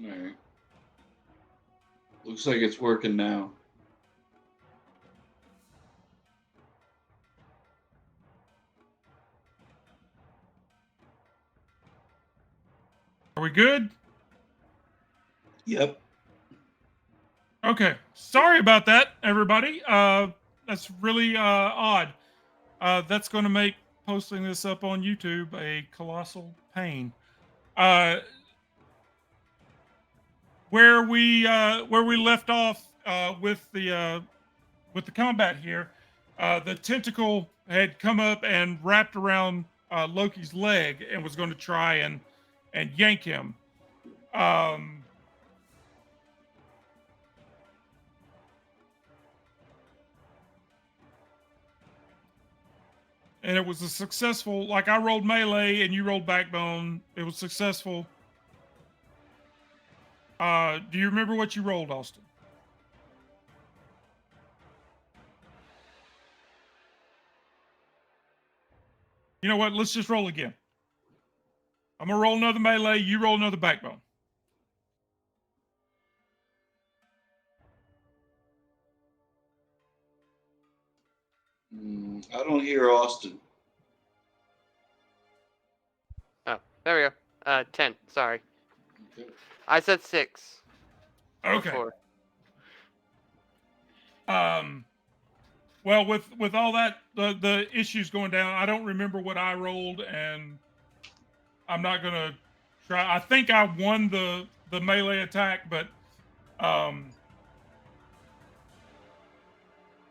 All right. Looks like it's working now. Are we good? Yep. Okay. Sorry about that, everybody. That's really odd. That's going to make posting this up on YouTube a colossal pain. Uh, where we left off with the combat here, the tentacle had come up and wrapped around Loki's leg and was going to try and yank him. Um, and it was a successful. Like I rolled melee and you rolled backbone. It was successful. Do you remember what you rolled, Austin? You know what? Let's just roll again. I'm gonna roll another melee. You roll another backbone. I don't hear Austin. Oh, there we go. 10. Sorry. Okay. I said 6. Okay. Before. Well, with all that the issues going down, I don't remember what I rolled, and I'm not gonna try. I think I won the melee attack, but um,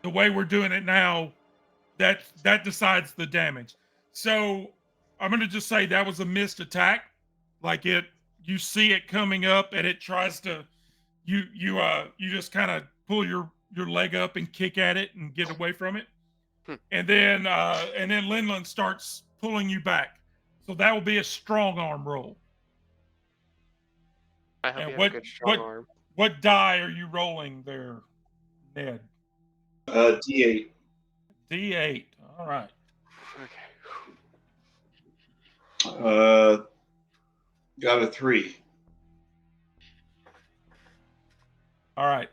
the way we're doing it now, that decides the damage. So I'm gonna just say that was a missed attack. Like you see it coming up, and it tries to you just kind of pull your leg up and kick at it and get away from it, Hmm. and then Linland starts pulling you back. So that will be a strong arm roll. I hope And you have a good strong arm. what die are you rolling there, Ned? D8. D8. All right. Okay. Got a 3. All right.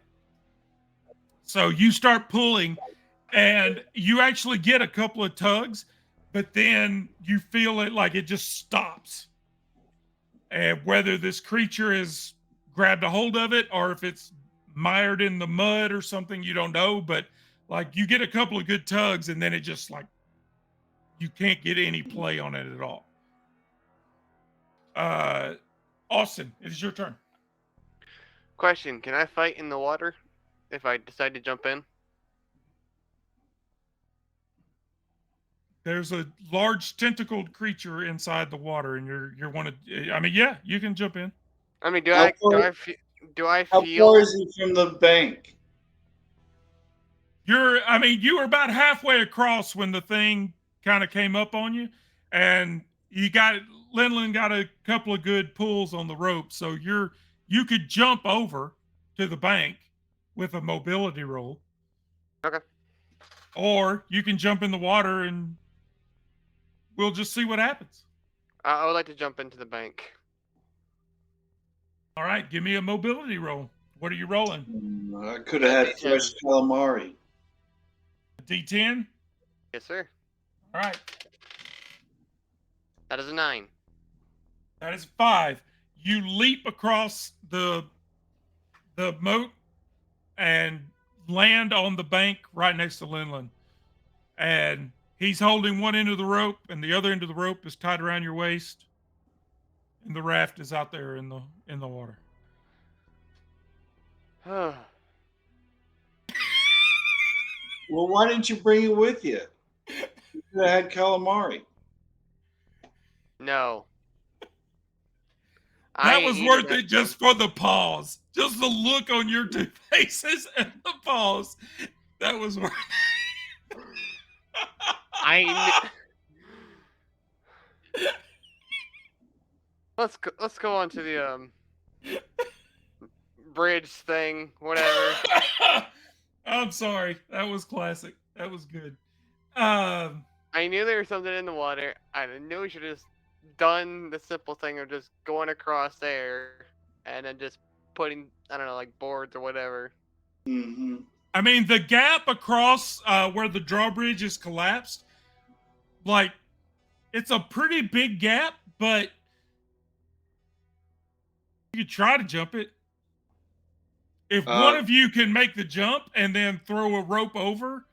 So you start pulling, and you actually get a couple of tugs, but then you feel it like it just stops. And whether this creature has grabbed a hold of it or if it's mired in the mud or something, you don't know. But like you get a couple of good tugs, and then it just like you can't get any play on it at all. Austin, it is your turn. Question: can I fight in the water if I decide to jump in? There's a large tentacled creature inside the water, and you're one of. I mean, yeah, you can jump in. I mean, How far, do I how far feel? is he from the bank? I mean, you were about halfway across when the thing kind of came up on you, and you got Linlin got a couple of good pulls on the rope, so you could jump over to the bank with a mobility roll, Okay. or you can jump in the water and we'll just see what happens. I would like to jump into the bank. All right, give me a mobility roll. What are you rolling? I could have had D10. fresh calamari. A D10. Yes, sir. All right, That is a 9. that is 5. You leap across the moat and land on the bank right next to Linlin. And he's holding one end of the rope, and the other end of the rope is tied around your waist, and the raft is out there in the water. Well, why didn't you bring it with you? You could have had calamari. No. That was worth it just for the pause. Just the look on your two faces and the pause. That was worth it. Let's go on to the bridge thing, whatever. I'm sorry. That was classic. That was good. I knew there was something in the water. I knew we should have just done the simple thing of just going across there. and then just putting, I don't know, like boards or whatever. Mm-hmm. I mean, the gap across where the drawbridge is collapsed, like, it's a pretty big gap, but you could try to jump it. If one Uh, of you can make the jump and then throw a rope over,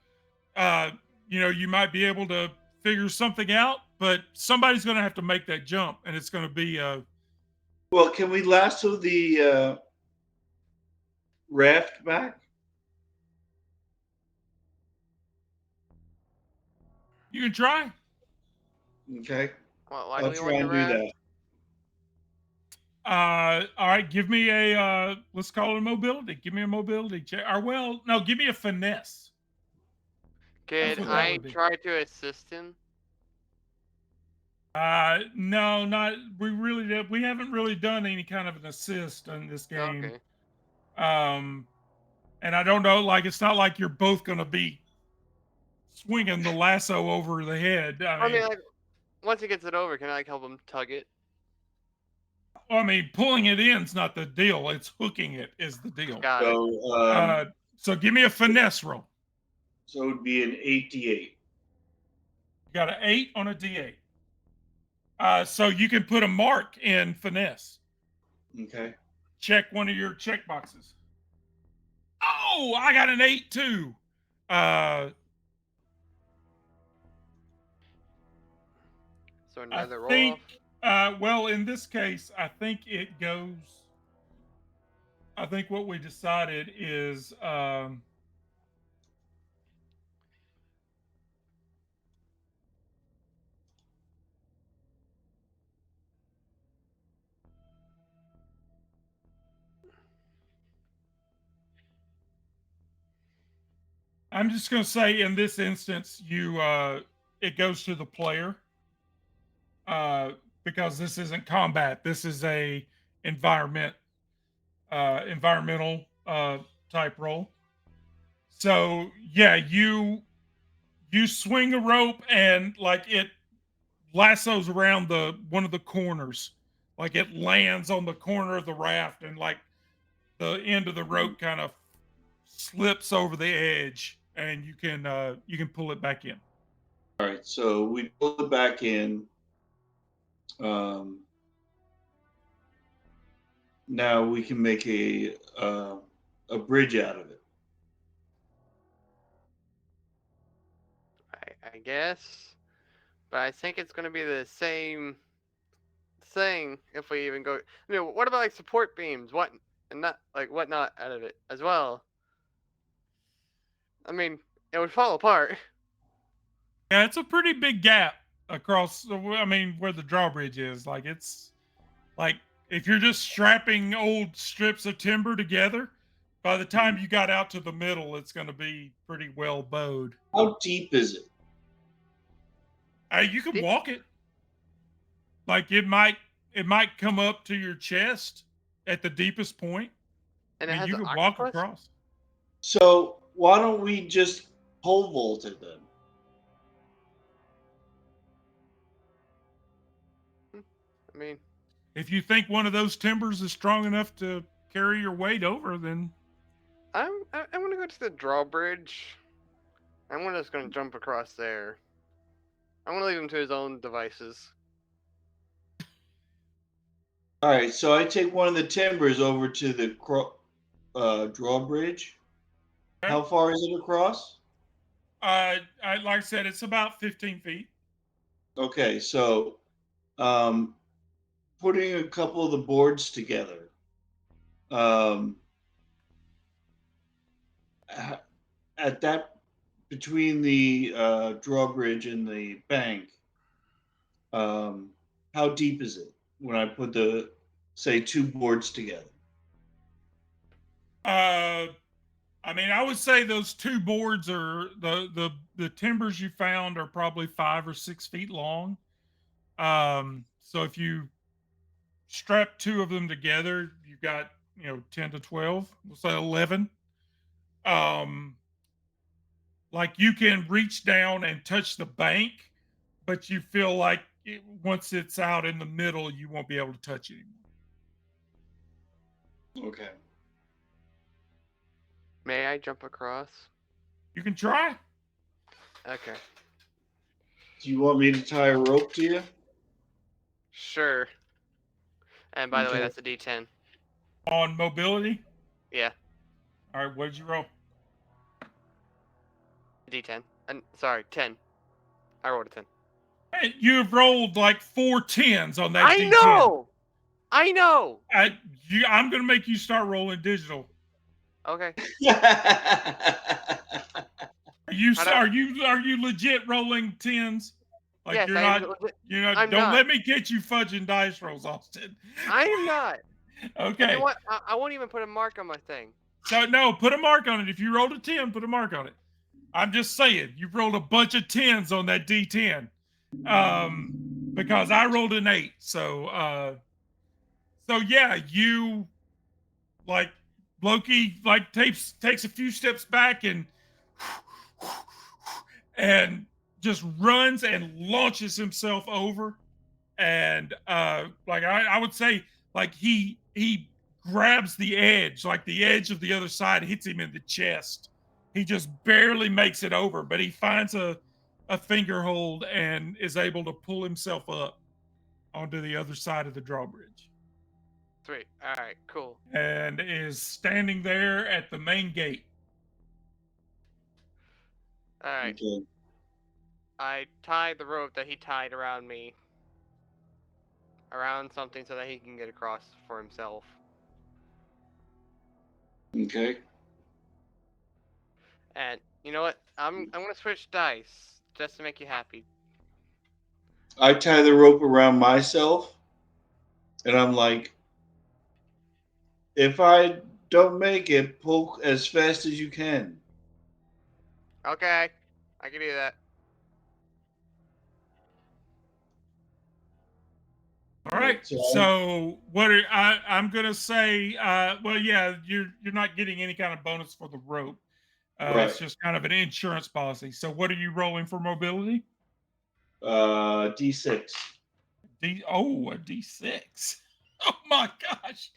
uh, you might be able to figure something out. But somebody's going to have to make that jump, and it's going to be. well, can we lasso the raft back? You can try. Okay, Why do I'll we try want the and do raft? that. All right, give me a. Let's call it a mobility. Give me a mobility check. Or well, no, give me a finesse. That's Could what that I would be. try to assist him? No, not we haven't really done any kind of an assist in this game. Okay. Um, and I don't know, like it's not like you're both going to be swinging the lasso over the head. I mean, like, once he gets it over, can I like, help him tug it? Pulling it in's not the deal. It's hooking it is the deal. Got it. So, Uh, so give me a finesse roll. so it would be an 8d8. You got an 8 on a D8. So you can put a mark in finesse. Okay. Check one of your check boxes. Oh, I got an 8 too. So I another roll think, off. well, in this case, I think it goes. I think what we decided is I'm just going to say in this instance, it goes to the player because this isn't combat. This is a environmental type role. So yeah, you swing a rope and like it lassos around the one of the corners, like it lands on the corner of the raft, and like the end of the rope kind of slips over the edge, and you can pull it back in. All right. So we pull it back in. Um, Now we can make a bridge out of it. I guess, but I think it's gonna be the same thing if we even go. I mean, what about like support beams? What and not like whatnot out of it as well? I mean, it would fall apart. Yeah, it's a pretty big gap across. Where the drawbridge is, like it's like if you're just strapping old strips of timber together, by the time you got out to the middle, it's going to be pretty well bowed. How deep is it? You can walk it. Like it might come up to your chest at the deepest point. And I it mean, has you an could walk octopus. across. So why don't we just pole vault it then? I mean, If you think one of those timbers is strong enough to carry your weight over, then I'm gonna go to the drawbridge. Just gonna jump across there. I'm gonna leave him to his own devices. All right. So I take one of the timbers over to the drawbridge. okay. How far is it across? Like I said, it's about 15 feet. Okay. So um, putting a couple of the boards together. Um, at that between the drawbridge and the bank, how deep is it when I put the say two boards together? Uh, I would say those two boards are the timbers you found are probably 5 or 6 feet long. So if you strap two of them together, you've got 10 to 12. We'll say 11. Um, like you can reach down and touch the bank, but you feel like once it's out in the middle, you won't be able to touch it anymore. Okay. May I jump across? You can try. Okay. Do you want me to tie a rope to you? Sure. And by the way, Okay. that's a D10. On mobility. Yeah, All right, what did you roll? D10. And sorry, 10. I rolled a 10. Hey, you've rolled like 4 10s on that I D10. know. I know. I'm going to make you start rolling digital. Okay. How do I- Are you legit rolling 10s? Like Yes, you're I am. not. You're not. I'm Don't not. let me get you fudging dice rolls, Austin. I am not. And you know Okay. what? I won't even put a mark on my thing. So no, put a mark on it. If you rolled a 10, put a mark on it. I'm just saying, you've rolled a bunch of 10s on that D10. Because I rolled an 8. So yeah, you like Loki like takes a few steps back and just runs and launches himself over. And like I would say, like he grabs the edge, like the edge of the other side hits him in the chest. He just barely makes it over, but he finds a finger hold and is able to pull himself up onto the other side of the drawbridge Sweet. All right. Cool. and is standing there at the main gate. All right. Okay. I tied the rope that he tied around me around something so that he can get across for himself. Okay. And you know what? I'm gonna switch dice just to make you happy. I tie the rope around myself, and I'm like, if I don't make it, pull as fast as you can. Okay. I can do that. All right. So what are I'm gonna say? Well, yeah, you're not getting any kind of bonus for the rope. It's Right. just kind of an insurance policy. So what are you rolling for mobility? D6. A D6. Oh my gosh!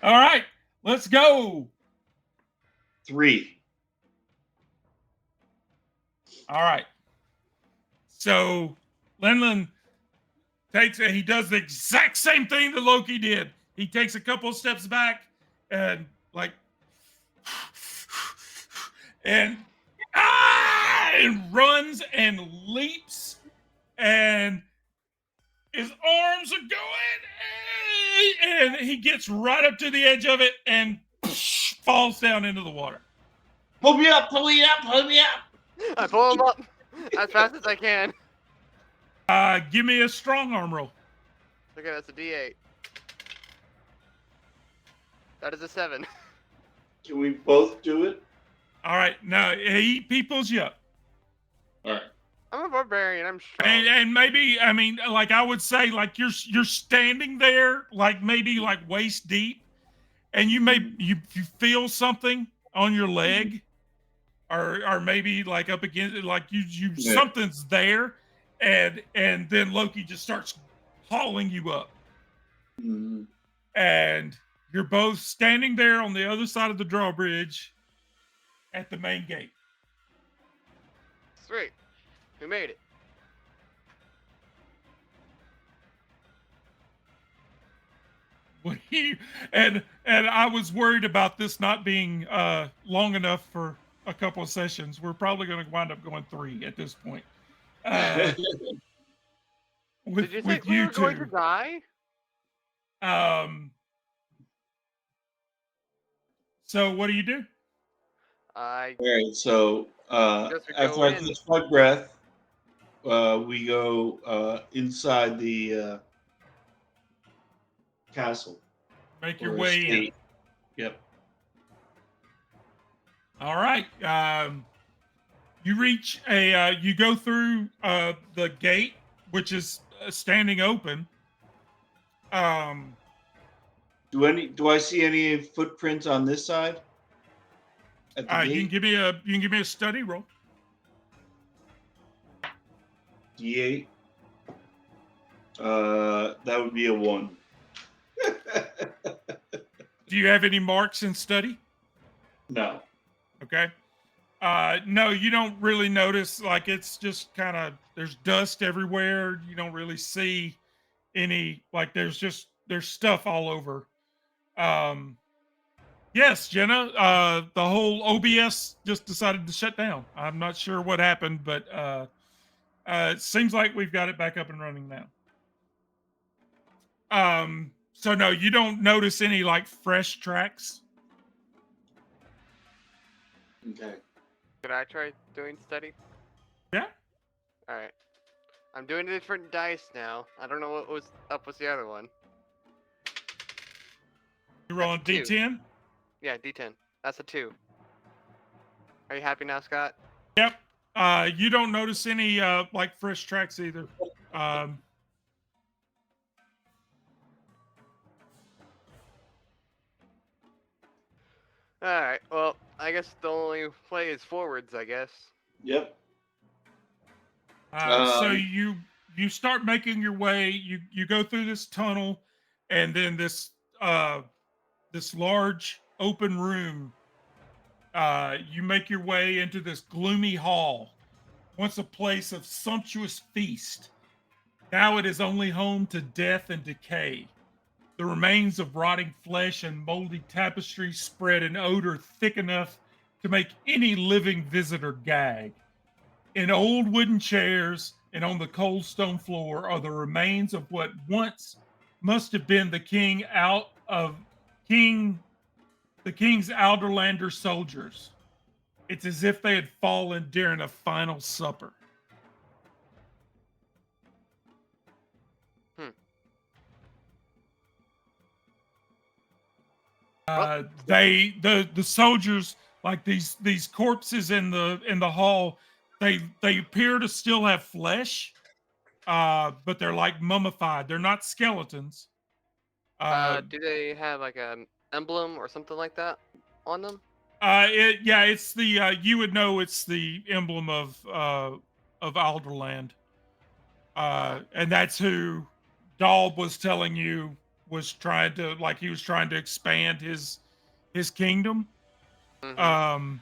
All right, let's go. 3. All right. So Lenlin takes it. He does the exact same thing that Loki did. He takes a couple of steps back and like and and runs and leaps and his arms are going and he gets right up to the edge of it and falls down into the water. Pull me up, pull me up, pull me up. I pull him up as fast as I can. Give me a strong arm roll. Okay, that's a D8. That is a 7. Can we both do it? All right, now he pulls you up. All right. I'm a barbarian. I'm strong. And maybe I mean, like I would say, like you're standing there, like maybe like waist deep, and you feel something on your leg, or maybe like up against it, like you something's there, and then Loki just starts hauling you up, Mm-hmm. and you're both standing there on the other side of the drawbridge at the main gate. Sweet. We made it. And I was worried about this not being long enough for a couple of sessions. We're probably going to wind up going 3 at this point. Did you think we were going to die? So what do you do? All right. So Guess we after go I in. catch my breath, we go inside the castle. Make your or way in. estate. Yep. All right. You reach you go through the gate, which is standing open. Do I see any footprints on this side? At the You gate? can give me a study roll. D8. That would be a 1. Do you have any marks in study? No. Okay. No, you don't really notice. Like it's just kind of there's dust everywhere. You don't really see any like there's stuff all over. Um, yes, Jenna. The whole OBS just decided to shut down. I'm not sure what happened, but it seems like we've got it back up and running now. So no, you don't notice any like fresh tracks. Okay. Could I try doing study? Yeah. All right. I'm doing a different dice now. I don't know what was up with the other one. You That's a rolling 2. D10. Yeah, D10. That's a 2. Are you happy now, Scott? Yep. You don't notice any like fresh tracks either. Um, All right. Well, I guess the only play is forwards. I guess. Yep. so Um, you start making your way. You go through this tunnel, and then this large open room. You make your way into this gloomy hall. Once a place of sumptuous feast, now it is only home to death and decay. The remains of rotting flesh and moldy tapestry spread an odor thick enough to make any living visitor gag. In old wooden chairs and on the cold stone floor are the remains of what once must have been King the king's Alderlander soldiers. It's as if they had fallen during a final supper. Hmm. Well, The soldiers, like these corpses in the hall, they appear to still have flesh, but they're like mummified. They're not skeletons. Uh, do they have like a emblem or something like that on them? it's the you would know it's the emblem of Alderland, and that's who Daub was telling you was trying to like he was trying to expand his kingdom. Mm-hmm. Um,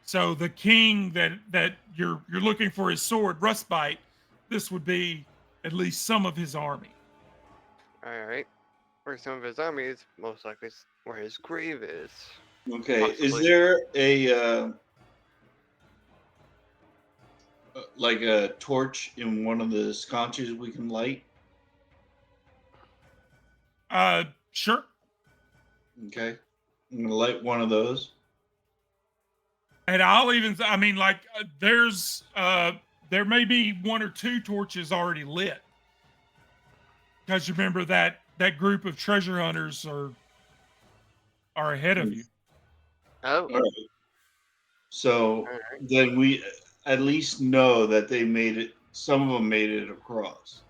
so the king that you're looking for his sword, Rustbite, this would be at least some of his army. All right. Where some of his army is most likely where his grave is. okay. Is Possibly. there a like a torch in one of the sconces we can light? Sure. Okay. I'm gonna light one of those. And I mean, like, there may be one or two torches already lit. Because you remember that group of treasure hunters are ahead of you. Oh. All right. So All right. then we at least know that they made it. Some of them made it across.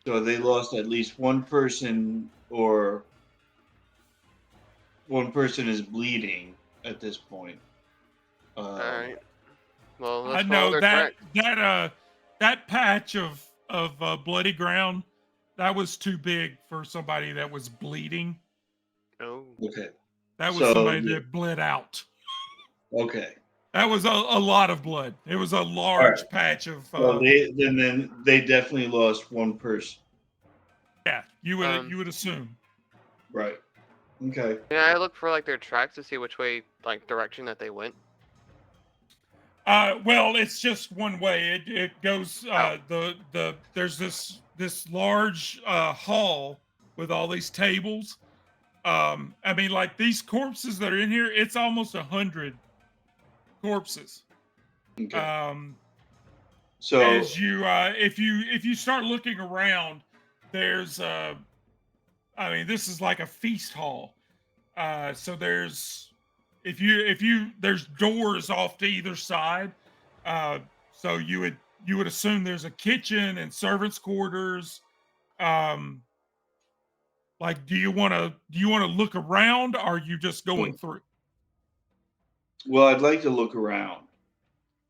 So they lost at least one person, or one person is bleeding at this point. All Um, right. Well, I let's follow know their that tracks. that patch of bloody ground that was too big for somebody that was bleeding. Oh. okay. That was So somebody that bled out. okay. That was a lot of blood. It was a All right. large patch of So then they definitely lost one person. yeah. Um. You would assume. Right. Okay. Can I look for like their tracks to see which way, like direction that they went? Well, it's just one way. It goes Oh. the there's this large hall with all these tables. I mean, like these corpses that are in here, it's almost 100 corpses. Okay. Um, So as you if you start looking around, there's I mean, this is like a feast hall. So there's if you there's doors off to either side. Uh, so you would assume there's a kitchen and servants' quarters. Um, like, do you want to look around, or are you just going through? well, I'd like to look around.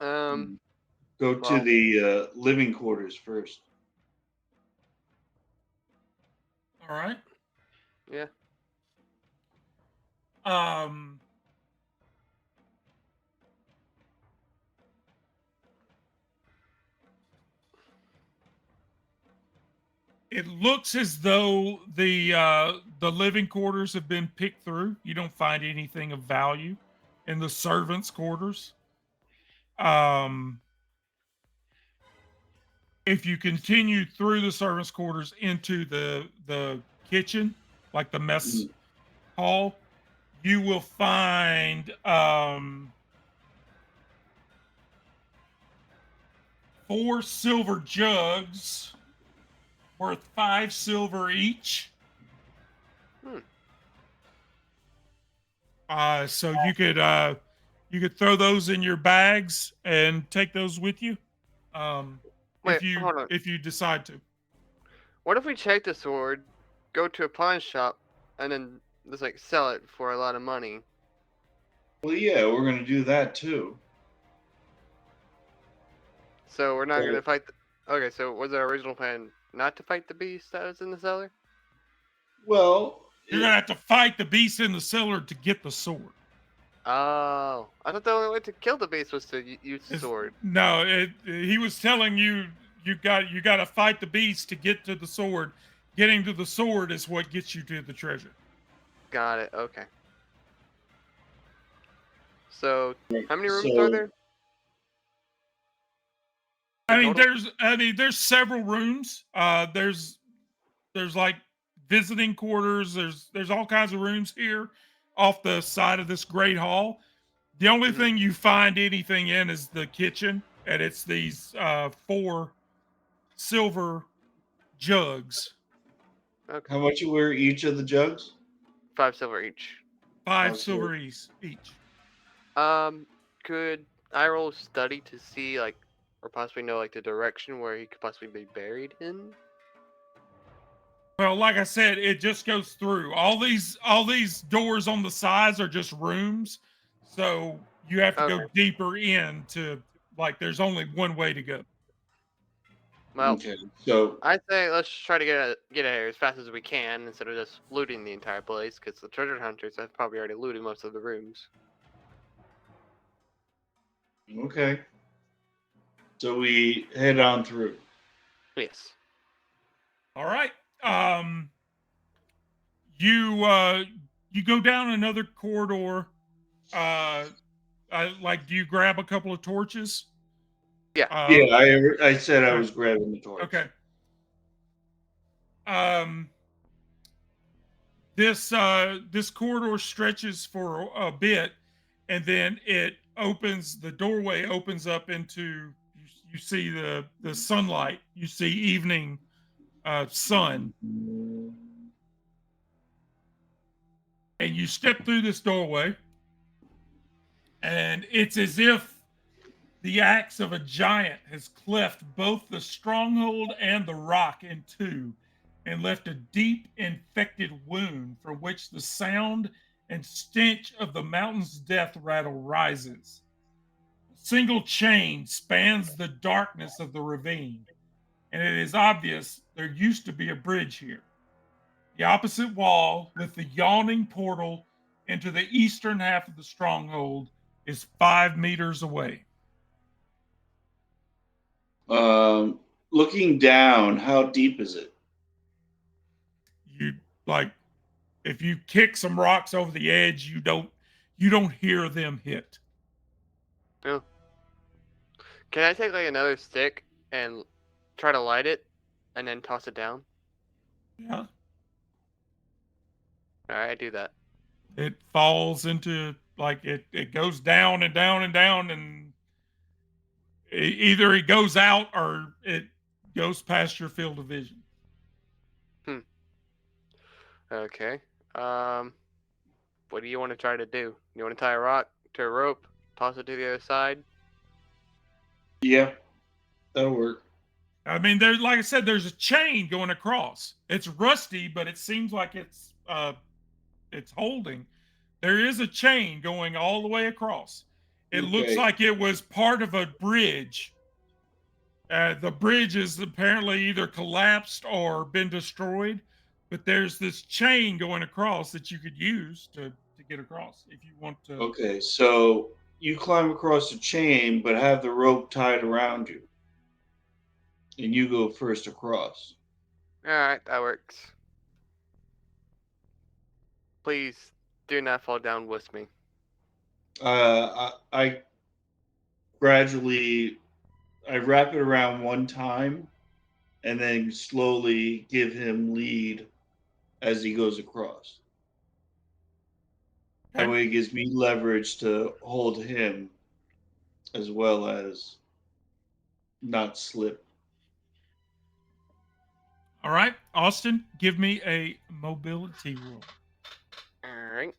Um. Go to Well. the living quarters first. All right. Yeah. Um, it looks as though the living quarters have been picked through. You don't find anything of value in the servants' quarters. Um, if you continue through the servants' quarters into the kitchen, like the mess hall, you will find 4 silver jugs worth 5 silver each. Hmm. So you could throw those in your bags and take those with you, Wait, hold on. if you decide to. What if we take the sword, go to a pawn shop, and then just like sell it for a lot of money? Well, yeah, we're gonna do that too. So we're not Right. gonna fight. Okay, so was our original plan not to fight the beast that was in the cellar? Well, You're gonna have to fight the beast in the cellar to get the sword. Oh, I thought the only way to kill the beast was to use the sword. No, he was telling you you got to fight the beast to get to the sword. Getting to the sword is what gets you to the treasure. Got it. Okay. So, how many rooms are so there in total? There's several rooms. There's like visiting quarters. There's all kinds of rooms here off the side of this great hall. The only Mhm. thing you find anything in is the kitchen, and it's these 4 silver jugs, Okay. how much were each of the jugs? 5 silver each. 5 Also, silver each. Um, could I roll study to see like, or possibly know like the direction where he could possibly be buried in? Well, like I said, it just goes through. All these doors on the sides are just rooms. So you have to go Okay. deeper in to like there's only one way to go. Well, okay. So I say let's try to get out of here as fast as we can instead of just looting the entire place, because the treasure hunters have probably already looted most of the rooms. okay. So we head on through. Yes. All right. Um you you go down another corridor. Uh like do you grab a couple of torches? Yeah. Uh Yeah, I said I okay. was grabbing the torch. Okay. Um this corridor stretches for a bit, and then the doorway opens up into you see the sunlight, you see evening sun, and you step through this doorway, and it's as if the axe of a giant has cleft both the stronghold and the rock in two and left a deep infected wound from which the sound and stench of the mountain's death rattle rises. A single chain spans the darkness of the ravine, and it is obvious there used to be a bridge here. The opposite wall, with the yawning portal into the eastern half of the stronghold, is 5 meters away. Um, looking down, how deep is it? You like if you kick some rocks over the edge, you don't hear them hit. Oh. Can I take like another stick and try to light it, and then toss it down? Yeah. All right, I do that. It falls into like it goes down and down and down, and either it goes out or it goes past your field of vision. Hmm. Okay. Um, what do you want to try to do? You want to tie a rock to a rope, toss it to the other side? Yeah, that'll work. I mean, there's like I said, there's a chain going across. It's rusty, but it seems like it's holding. There is a chain going all the way across. It looks Okay. like it was part of a bridge. The bridge is apparently either collapsed or been destroyed, but there's this chain going across that you could use to get across if you want to. Okay, so you climb across the chain, but have the rope tied around you, and you go first across. All right, that works. Please do not fall down with me. I gradually I wrap it around one time, and then slowly give him lead as he goes across. That Okay. way, it gives me leverage to hold him as well as not slip. All right, Austin, give me a mobility roll. All right.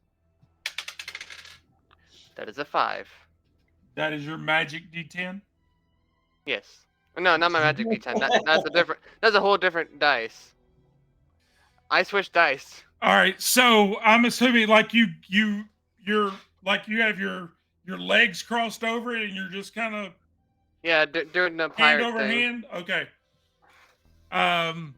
That is a 5. That is your magic D10. Yes. No, not my magic D10. That's a different. That's a whole different dice. I switched dice. All right, so I'm assuming like you're like you have your legs crossed over it and you're just kind of Yeah, doing the hand pirate over thing. hand. Okay. Um,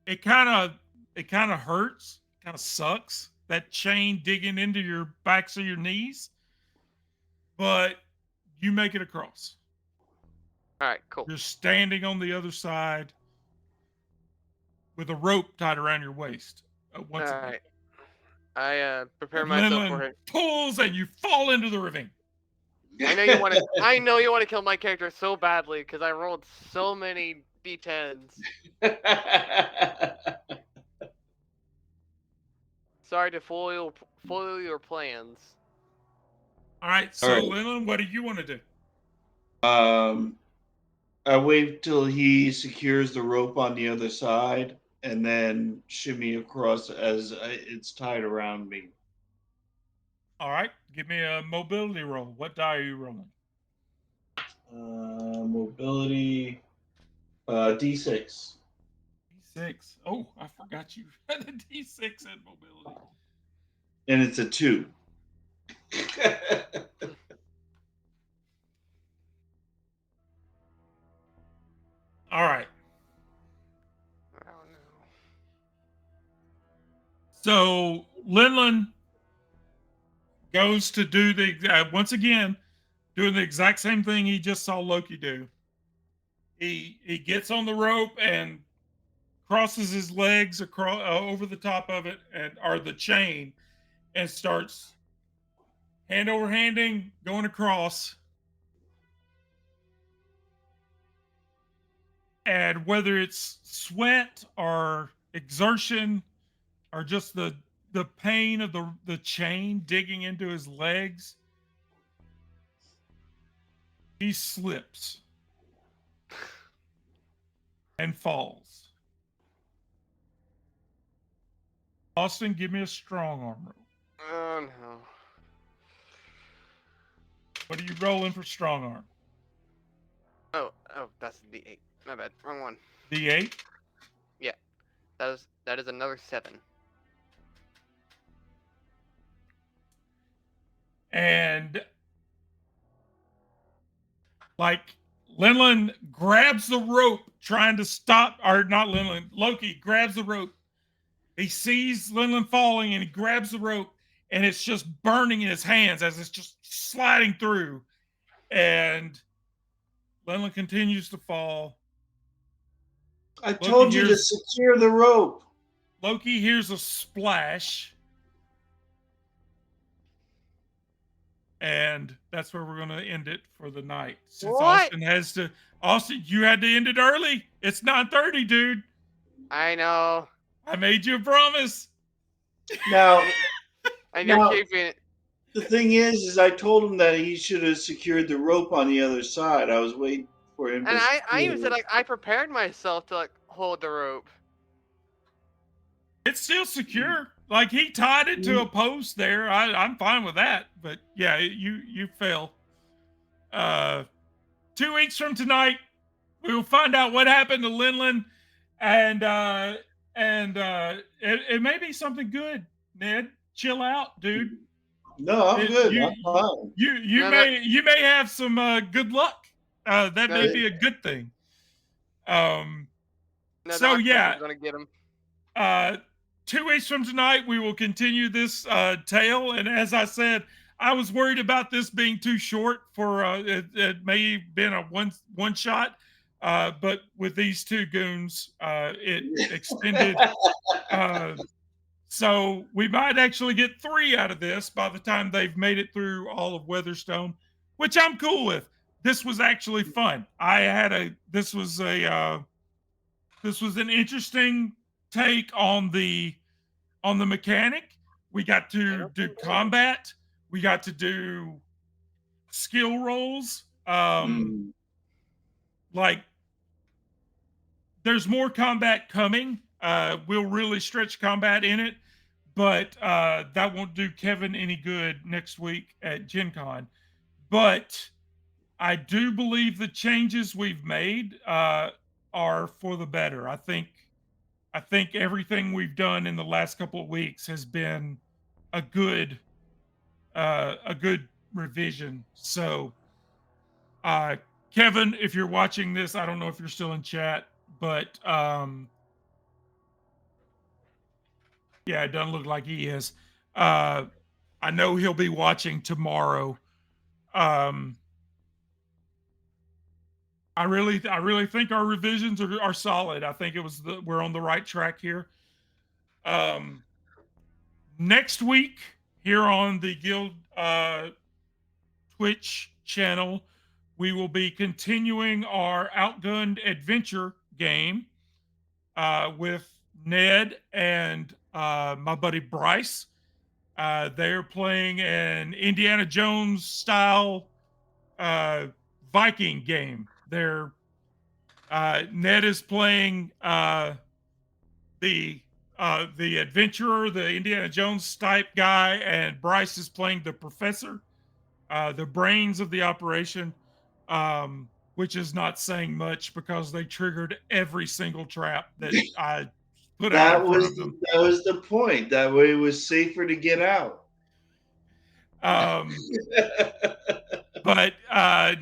it kind of hurts, kind of sucks. That chain digging into your backs of your knees, but you make it across. All right, cool. You're standing on the other side with a rope tied around your waist. Once All again, right. I prepare and myself for Linlin it. pulls and you fall into the ravine. I know you want to. I know you want to kill my character so badly because I rolled so many D10s. Sorry to foil your plans. All right, All so right. Linlin, what do you want to do? Um, I wait till he secures the rope on the other side, and then shimmy across as it's tied around me. All right, give me a mobility roll. What die are you rolling? Mobility, D6. D6. Oh, I forgot you had a D6 in mobility. And it's a 2. All right. Oh no. So Linlin goes to do once again doing the exact same thing he just saw Loki do. He gets on the rope and crosses his legs across over the top of it and or the chain and starts hand over handing going across. And whether it's sweat or exertion or just the pain of the chain digging into his legs, he slips and falls. Austin, give me a strong arm roll. Oh no. What are you rolling for strong arm? Oh, that's the D8. My bad. Wrong one. D8. Yeah, that is another 7. And like Linlin grabs the rope trying to stop, or not Linlin, Loki grabs the rope. He sees Linlin falling and he grabs the rope and it's just burning in his hands as it's just sliding through. And Linlin continues to fall. I told you to secure the rope. Loki hears a splash. And that's where we're going to end it for the night. Since What? Austin, you had to end it early. It's 9:30, dude. I know. I made you a promise. Now, And you're keeping it. the thing is I told him that he should have secured the rope on the other side. I was waiting for him And to. I even said like I prepared myself to like hold the rope. It's still secure. Like he tied it to a post there. I'm fine with that. But yeah, you fell. 2 weeks from tonight, we will find out what happened to Linlin, and it may be something good. Ned, chill out, dude. No, I'm good. You, I'm fine. you may have some good luck. That may No. be a good thing. No, the So octopus yeah, is gonna get him. uh, 2 weeks from tonight, we will continue this tale. And as I said, I was worried about this being too short for it may have been a one shot, but with these two goons, it extended. Uh, so we might actually get three out of this by the time they've made it through all of Weatherstone, which I'm cool with. This was actually fun. I had a this was an interesting take on the mechanic. We got to do combat. We got to do skill rolls. Mm. Like there's more combat coming. We'll really stretch combat in it, but that won't do Kevin any good next week at Gen Con. But I do believe the changes we've made are for the better. I think everything we've done in the last couple of weeks has been a good a good revision. So uh Kevin, if you're watching this, I don't know if you're still in chat, but yeah, it doesn't look like he is. Uh I know he'll be watching tomorrow. Um I really think our revisions are solid. I think we're on the right track here. Um Next week here on the Guild Twitch channel, we will be continuing our Outgunned Adventure game with Ned and my buddy Bryce. They're playing an Indiana Jones style uh, Viking game. Ned is playing the the adventurer, the Indiana Jones type guy, and Bryce is playing the professor, the brains of the operation, which is not saying much because they triggered every single trap that I put out in That front was of them. that was the point. That way, it was safer to get out. Um, but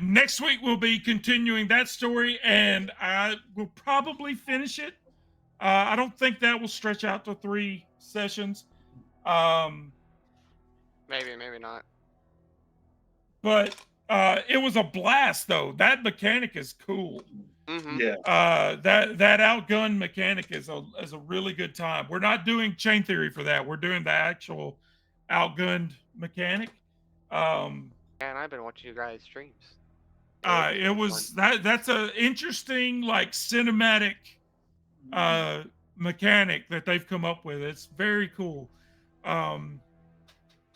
next week we'll be continuing that story, and I will probably finish it. I don't think that will stretch out to 3 sessions. Um, Maybe, maybe not. but it was a blast, though. That mechanic is cool. Mm-hmm. Yeah. That outgun mechanic is a really good time. We're not doing chain theory for that. We're doing the actual outgunned mechanic. Um, And I've been watching you guys' streams. It is it fun. was that's a interesting like cinematic uh mechanic that they've come up with. It's very cool. Um,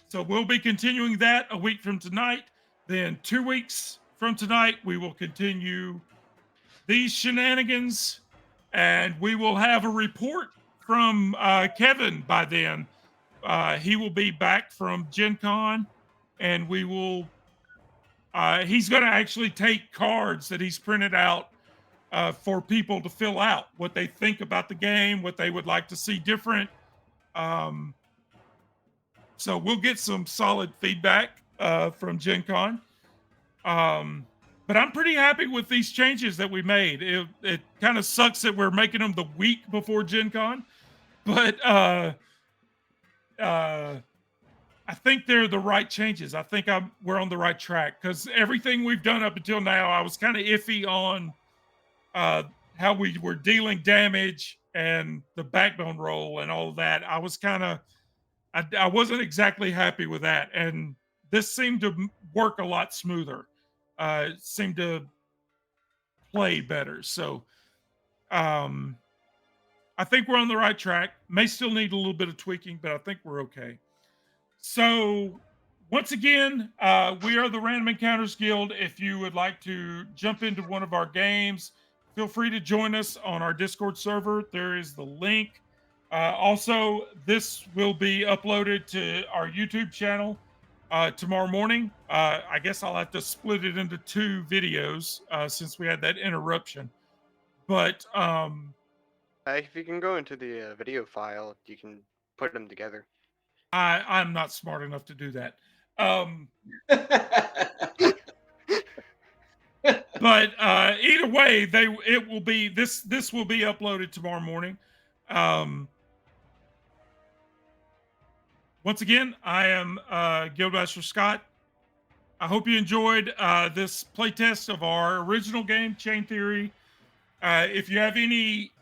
so we'll be continuing that a week from tonight. Then 2 weeks from tonight, we will continue these shenanigans, and we will have a report from Kevin by then. He will be back from Gen Con, and we will. He's going to actually take cards that he's printed out for people to fill out what they think about the game, what they would like to see different. Um, so we'll get some solid feedback from Gen Con. But I'm pretty happy with these changes that we made. It kind of sucks that we're making them the week before Gen Con, but uh, I think they're the right changes. I think we're on the right track because everything we've done up until now, I was kind of iffy on uh, how we were dealing damage and the backbone roll and all of that. I was kind of I wasn't exactly happy with that, and this seemed to work a lot smoother. It seemed to play better. So um, I think we're on the right track. May still need a little bit of tweaking, but I think we're okay. So once again, we are the Random Encounters Guild. If you would like to jump into one of our games, feel free to join us on our Discord server. There is the link. Also, this will be uploaded to our YouTube channel tomorrow morning. I guess I'll have to split it into 2 videos since we had that interruption. But If you can go into the video file, you can put them together. I'm not smart enough to do that. Um, But either way, it will be this will be uploaded tomorrow morning. Once again, I am Guildmaster Scott. I hope you enjoyed this playtest of our original game, Chain Theory. If you have any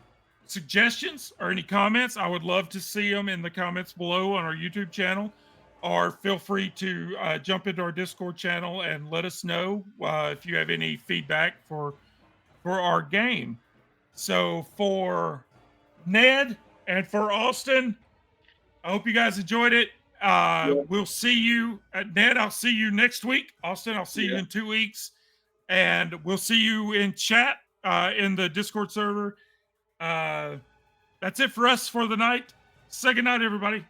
suggestions or any comments, I would love to see them in the comments below on our YouTube channel, or feel free to jump into our Discord channel and let us know if you have any feedback for our game. So for Ned and for Austin, I hope you guys enjoyed it. We'll see you, Ned. I'll see you next week. Austin, I'll see you in 2 weeks, and we'll see you in chat in the Discord server. That's it for us for the night. Say good night, everybody.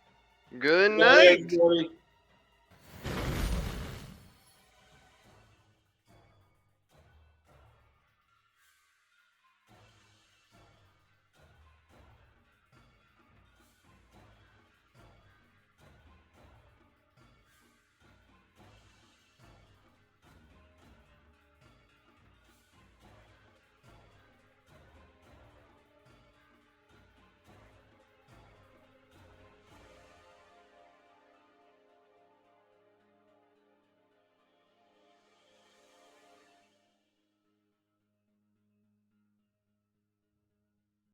Good Bye, night. everybody.